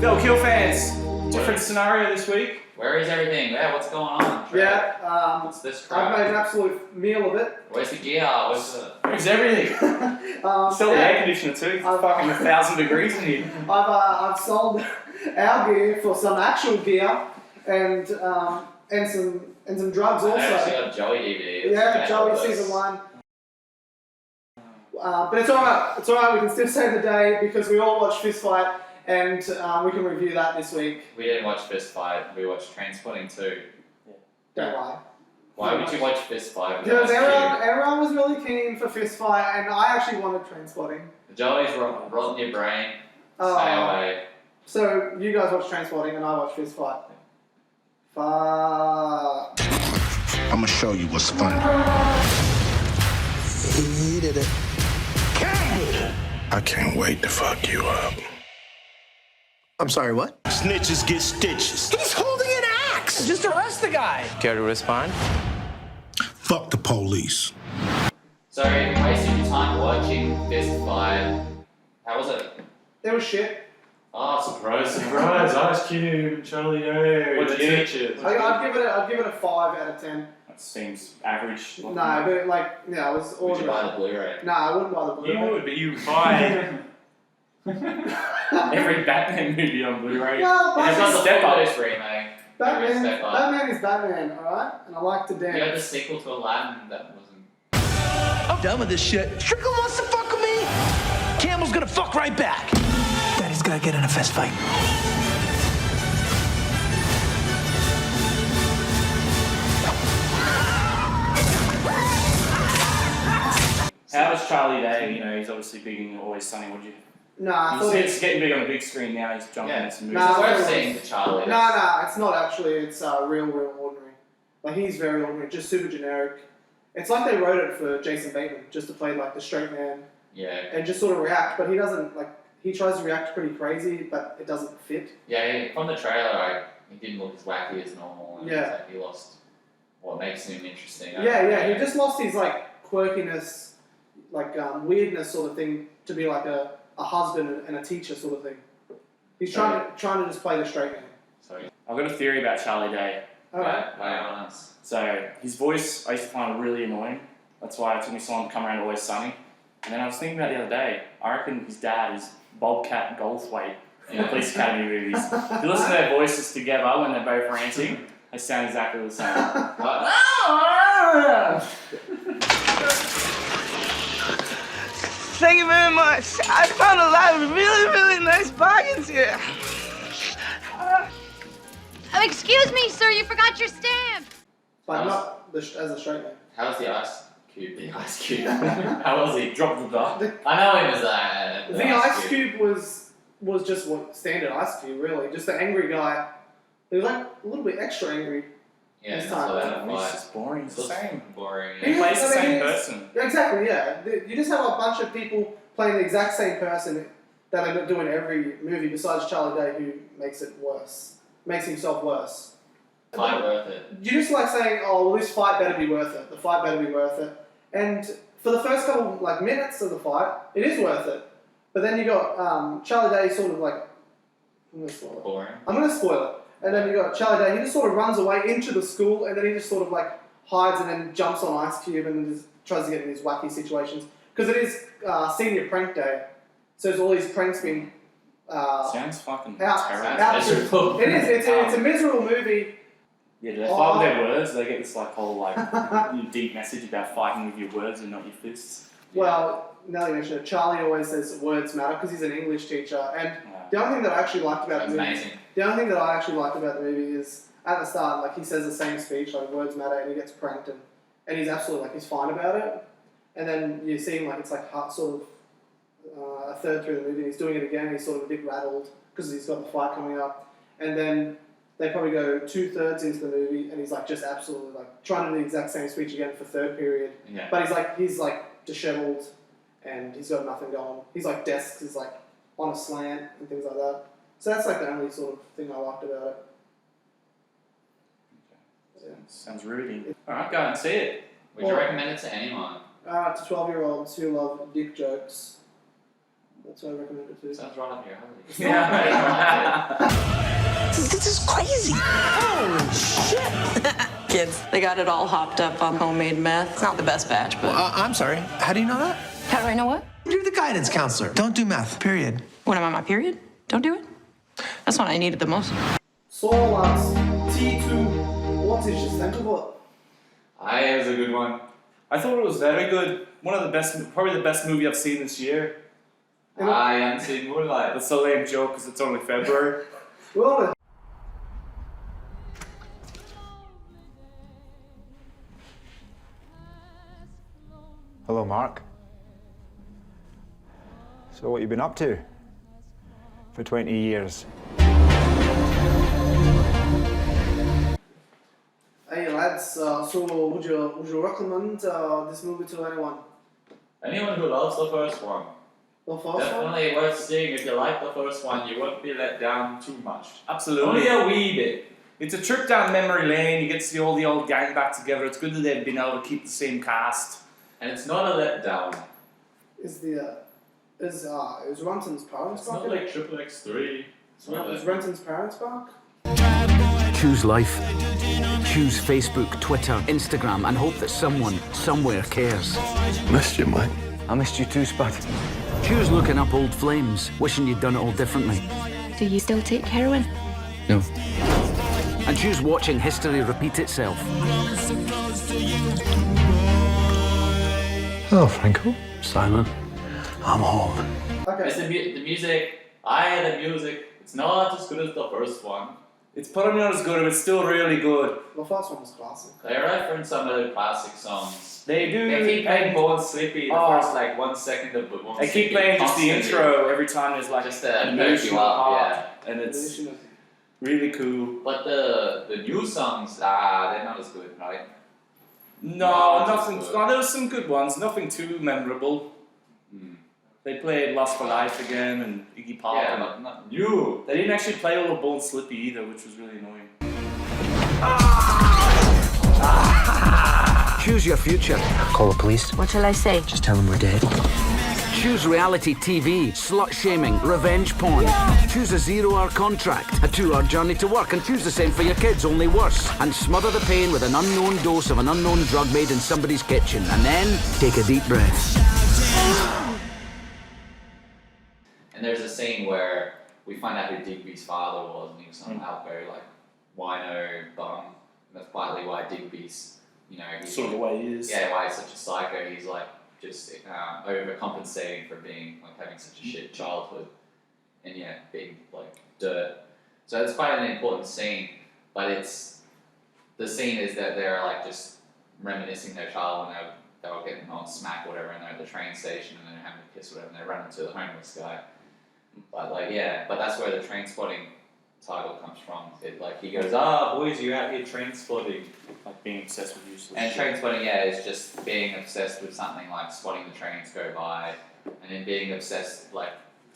VAL Kill fans, different scenario this week. Where is everything? Yeah, what's going on? Yeah, what's this crap? I've made an absolute meal of it. Where's the gear? Where's everything? Still the air conditioner too. It's fucking 1,000 degrees in here. I've sold our gear for some actual gear and some drugs also. I actually got Joey DVD. Yeah, Joey season 1. But it's alright. It's alright. We can still save the day because we all watched Fist Fight, and we can review that this week. We didn't watch Fist Fight. We watched Trainspotting too. Yeah. Don't lie. Why would you watch Fist Fight? Because everyone was really keen for Fist Fight, and I actually wanted Trainspotting. Joey's rotting your brain. Stay away. So you guys watch Trainspotting, and I watch Fist Fight. Fuck. I'm gonna show you what's fun. He did it. I can't wait to fuck you up. I'm sorry, what? Snitches get stitches. He's holding an axe! Just arrest the guy! Care to respond? Fuck the police. So, wasting your time watching Fist Fight. How was it? It was shit. Oh, surprise. Surprise, Ice Cube, Charlie Day. What'd you think? I'd give it a 5 out of 10. That seems average. No, but it was Would ordinary. you buy the Blu-ray? No, I wouldn't buy the Blu-ray. You would, but you would buy every Batman movie on Blu-ray. Well, It's Batman, not the Step up. Photos remake. Batman is Batman, alright? And I like to You had the dance. sequel to Aladdin that wasn't... I'm done with this shit. Strickland wants to fuck with me. Campbell's gonna fuck right back. Daddy's gotta get in a fist fight. How was Charlie Day? You know, he's obviously big in Always Sunny. Would you? Nah, I thought He's getting big on the big screen now. He's jumping into some movies. Nah, It's I worth thought it seeing the Charlie. No, it's not actually. It's real ordinary. Like, he's very ordinary, just super generic. It's like they wrote it for Jason Bateman, just to play like the straight man Yeah. and just sort of react, but he doesn't, he tries to react pretty crazy, but it doesn't fit. Yeah, from the trailer, he didn't look as wacky as normal. And Yeah. it's like he lost what makes him interesting. Yeah, he just lost his quirkiness, weirdness sort of thing to be like a husband and a teacher sort of thing. He's trying to just play the straight man. Sorry. I've got a theory about Charlie Day. Alright. Lay on us. So his voice, I used to find really annoying. That's why it took me so long to come around to Always Sunny. And then I was thinking about the other day, I reckon his dad is Bobcat Goldthwait in the Police Academy movies. If you listen to their voices together when they're both ranting, they sound exactly the same. Thank you very much. I found a lot of really nice bargains here. Excuse me, sir, you forgot your stamp. But not as a straight man. How's the Ice Cube? The Ice Cube. How was he? Drop the dot. I know he was The Ice Cube was just what standard Ice Cube, really. Just the angry guy. He was a little bit extra angry. Yeah, this that's time. what I He's fight. just boring. He's the same. Boring. He Yeah. plays the same he's- person. Yeah, exactly, yeah. You just have a bunch of people playing the exact same person that are doing every movie besides Charlie Day, who makes it worse. Makes himself worse. Fight worth it. You just like saying, oh, well, this fight better be worth it. The fight better be worth it. And for the first couple minutes of the fight, it is worth it. But then you got Charlie Day sort of I'm going to spoil it. Boring. I'm going to spoil it. And then you got Charlie Day, he just sort of runs away into the school, and then he just sort of hides and then jumps on Ice Cube and just tries to get in these wacky situations. Because it is senior prank day. So there's all these pranks being Sounds fucking out. Miserable. It is. It's a miserable movie. Yeah, do they fight with their words? Do they get this whole deep message about fighting with your words and not your fists? Well, now that you mention it, Charlie always says words matter because he's an English teacher. And the only thing that I actually liked about That's the movie, amazing. the only thing that I actually liked about the movie is at the start, he says the same speech, words matter, and he gets pranked, and he's absolutely he's fine about it. And then you see him it's sort of a third through the movie, and he's doing it again. He's sort of a bit rattled because he's got the fight coming up, and then they probably go 2/3 into the movie, and he's just absolutely trying to do the exact same speech again for third period. Yeah. But he's disheveled, and he's got nothing going. His desks is on a slant and things like that. So that's the only sort of thing I liked about it. Yeah. Sounds riveting. Alright, go and see it. Would you recommend it to anyone? To 12-year-olds who love dick jokes. That's why I recommend it too. Sounds right up your alley. Yeah. This is crazy. Holy shit. Kids, they got it all hopped up on homemade meth. It's not the best batch, but... I'm sorry. How do you know that? How do I know what? You're the guidance counselor. Don't do meth, period. When I'm on my period? Don't do it? That's when I need it the most. So lads, T2, what did you think of it? It was a good one. I thought it was very good. One of the best, probably the best movie I've seen this year. I haven't seen Moonlight. That's a lame joke because it's only February. Well, Hello, Mark. So what you been up to for 20 years? hey lads, so would you recommend this movie to anyone? Anyone who loves the first one, The first one? definitely worth seeing. If you like the first one, you won't be let down too much. Absolutely. Only a wee bit. It's a trip down memory lane. You get to see all the old gang back together. It's good that they've been able to keep the same cast. And it's not a letdown. Is Renton's parents It's back? not like Triple X3. It's not Is like... Renton's parents back? Choose life. Choose Facebook, Twitter, Instagram, and hope that someone, somewhere cares. Missed you, mate. I missed you too, Spud. Choose looking up old flames, wishing you'd done it all differently. Do you still take heroin? No. And choose watching history repeat itself. Hello, Franco. Simon, I'm home. Okay. It's the music. The music. It's not as good as the first one. It's probably not as good, but it's still really good. The first one was classic. They reference some of the classic songs. They do. They keep playing Born Sleepy the first like 1 second of the one. They keep playing just the intro every time there's like Just an to perk emotional you up, part, yeah. and it's really cool. But the new songs, they're not as good, right? No, No, nothing. that's No, there was some good ones. Nothing too memorable. They played Lust for Life again and Iggy Pop. Yeah, and but not new. they didn't actually play all of Born Slippy either, which was really annoying. Choose your future. Call the police. What shall I say? Just tell them we're dead. Choose reality TV, slut shaming, revenge porn. Choose a 0-hour contract, a 2-hour journey to work, and choose the same for your kids, only worse. And smother the pain with an unknown dose of an unknown drug made in somebody's kitchen. And then take a deep breath. And there's a scene where we find out who Digby's father was, and he was some very like wino bum. And that's partly why Digby's, he's Sort of the way he is. yeah, why he's such a psycho. He's like just overcompensating for being like having such a shit childhood, and being like dirt. So it's quite an important scene, but the scene is that they're like just reminiscing their child when they were getting on smack or whatever, and they're at the train station and they're having a kiss or whatever, and they run into the homeless guy. But but that's where the Trainspotting title comes from. He goes, boys, you're out here trainspotting. Like being obsessed with useless And shit. Trainspotting, is just being obsessed with something, like spotting the trains go by, and then being obsessed, like,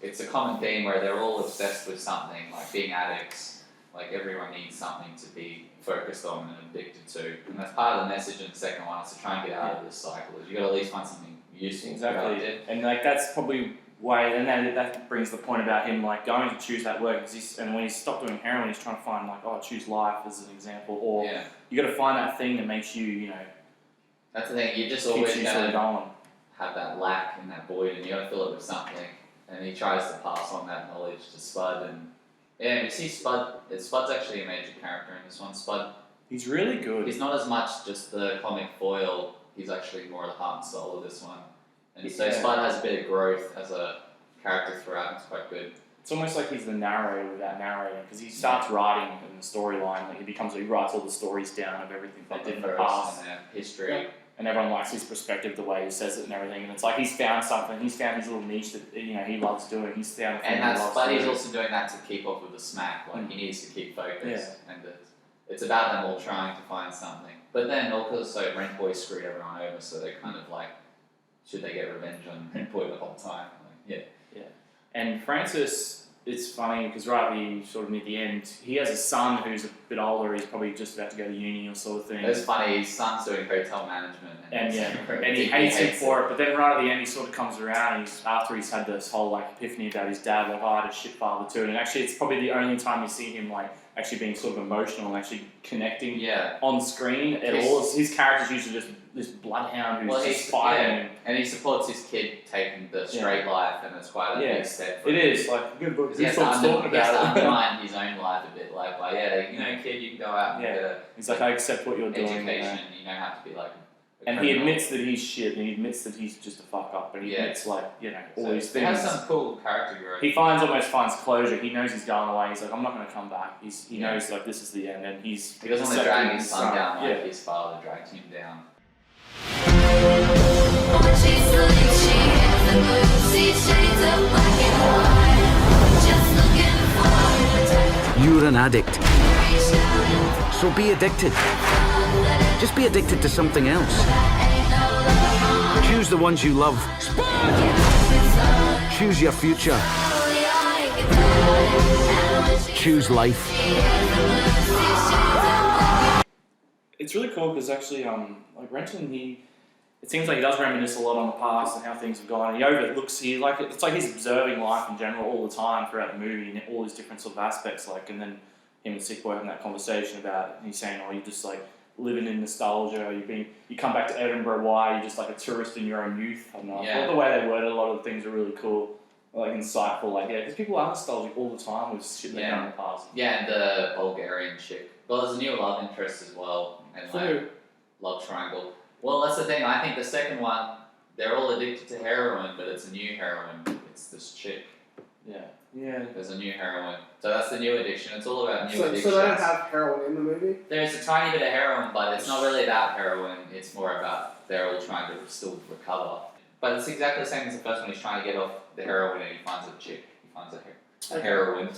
it's a common theme where they're all obsessed with something, like being addicts, like everyone needs something to be focused on and addicted to. And that's part of the message in the second one, is to try and get out of this cycle, is you gotta at least find something useful to Exactly. do. And like that's probably why, and then that brings the point about him like going to choose that work. And when he stopped doing heroin, he's trying to find like, choose life as an example, or you got to find that thing that makes you, That's the thing, you're just keeps always you sort of gonna going. have that lack and that void, and you gotta fill it with something. And he tries to pass on that knowledge to Spud, and we see Spud. Spud's actually a major character in this one. Spud, He's really good. he's not as much just the comic foil. He's actually more the heart and soul of this one. And so Spud has a bit of growth as a character throughout, and it's quite good. It's almost like he's the narrator without narrating, because he starts writing in the storyline. Like he writes all the stories down of everything Like they did in the the first past, and their history. and everyone likes his perspective, the way he says it and everything. And it's like he's found something. He's found his little niche that he loves doing. He's found a thing And he loves but he's doing. also doing that to keep up with the smack. Like he needs to keep focused, and it's about them all trying to find something. But then also Rent Boy screwed everyone over, so they're kind of like, should they get revenge on Rent Boy the whole time? Like, And Francis it's funny because right sort of near the end, he has a son who's a bit older. He's probably just about to go to uni or sort of thing. It's funny. His son's doing hotel management, And he hates him for it. But then right at the end, he sort of comes around. And after he's had this whole like epiphany about his dad, like, oh, I had a shit father too. And actually, it's probably the only time you see him like actually being sort of emotional and actually connecting on screen at all. His character's usually just this bloodhound who's just fighting. And he supports his kid taking the straight life, and it's quite a big step for him. It is like good book. He has to undermine his own life a bit, like kid, you can go out and get a. He's like, I accept what you're doing. Education, you don't have to be like. And he admits that he's shit, and he admits that he's just a fuck up, and he admits all these things. He has some cool character growth. He almost finds closure. He knows he's going away. He's like, I'm not going to come back. He knows like this is the end, and he doesn't want to drag his son down like his father dragged him down. You're an addict. So be addicted. Just be addicted to something else. Choose the ones you love. Choose your future. Choose life. It's really cool because actually, like Renton, it seems like he does reminisce a lot on the past and how things have gone. He overlooks, it's like he's observing life in general all the time throughout the movie and all these different sort of aspects. Like, and then him and Sick Boy having that conversation about, and he's saying, oh, you're just like living in nostalgia. You come back to Edinburgh. Why? You're just like a tourist in your own youth. I don't know. I thought the way they worded a lot of the things are really cool, like insightful. Like because people are nostalgic all the time with shit they've done in the past. Yeah, and the Bulgarian chick. Well, there's a new love interest as well, and like love triangle. Well, that's the thing. I think the second one, they're all addicted to heroin, but it's a new heroin. It's this chick. Yeah. There's a new heroin. So that's the new addiction. It's all about new addictions. So they don't have heroin in the movie? There's a tiny bit of heroin, but it's not really about heroin. It's more about they're all trying to still recover. But it's exactly the same as the first one. He's trying to get off the heroin and he finds a chick. He finds a heroin.